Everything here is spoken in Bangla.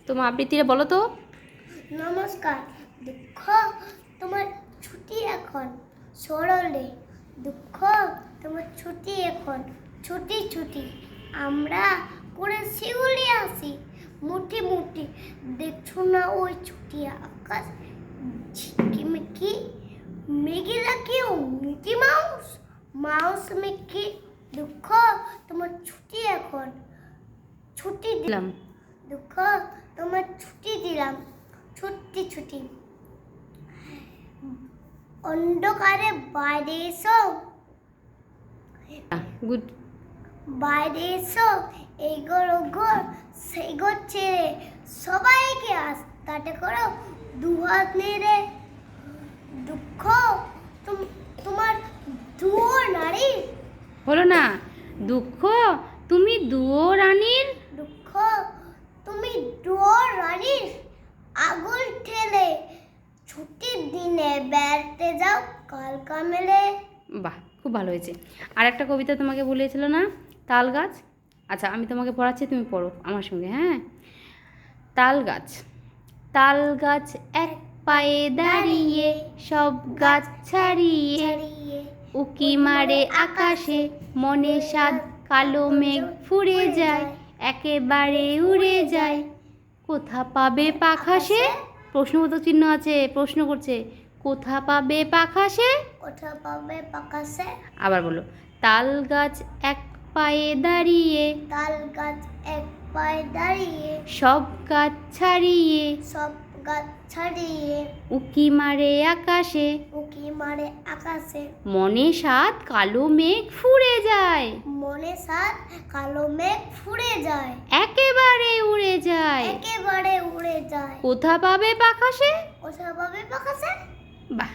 তোমার আবৃত্তিটা বলো তো। নমস্কার। দুঃখ তোমার ছুটি এখন সরলে, দুঃখ তোমার ছুটি এখন ছুটি ছুটি, আমরা করে শিউলি আসি মুঠি মুঠি, দেখছো না ওই ছুটি আকাশ ঝিকিমিকি, মেঘেরা কেউ মিকি মাউস মাউস মিকি, দুঃখ তোমার ছুটি এখন ছুটি দিলাম। দুঃখ তোমার ছুটি দিলাম ছুটি ছুটি, অন্ধকারে বাইরে এসো, গুড। বাইরে এসো, এই ঘর ও ঘর সেই ঘর ছেড়ে সবাইকে আস্তাতে করো দুহাত নেড়ে, দুঃখ তোমার দুয়ো নারী, হলো না। দুঃখ তুমি দুয়ো রানীর, দুঃখ তুমি দুয়ো রানীর আগুল ঠেলে, ছুটির দিনে বেড়াতে যাও কাল কামেলে। বাহ, খুব ভালো হয়েছে। আর একটা কবিতা তোমাকে বলেছিল না, তাল গাছ। আচ্ছা, আমি তোমাকে পড়াচ্ছি, তুমি পড়ো আমার সঙ্গে, হ্যাঁ। তাল গাছ। তাল গাছ এক পায়ে দাঁড়িয়ে, সব গাছ ছাড়িয়ে, ছাড়িয়ে উকি মারে আকাশে, মনে সাদ কালো মেঘ ফুরে যায়, একেবারে উড়ে যায়। কোথা পাবে পাখা সে? প্রশ্নবোধক চিহ্ন আছে, প্রশ্ন করছে, কোথা পাবে পাখা সে? কোথা পাবে পাকাশে। আবার বলো, তাল গাছ এক পায়ে দাঁড়িয়ে, তাল গাছ এক পায়ে দাঁড়িয়ে, সব গাছ ছাড়িয়ে, সব গাছ ছাড়িয়ে, উকি মারে আকাশে, উকি মারে আকাশে, মনে সাত কালো মেঘ ফুরে যায়, মনে সাত কালো মেঘ ফুরে যায়, একেবারে উড়ে যায়। একেবারে উড়ে যায়। কোথা পাবে পাখা সে? কোথা পাবে পাকাশে। বাহ।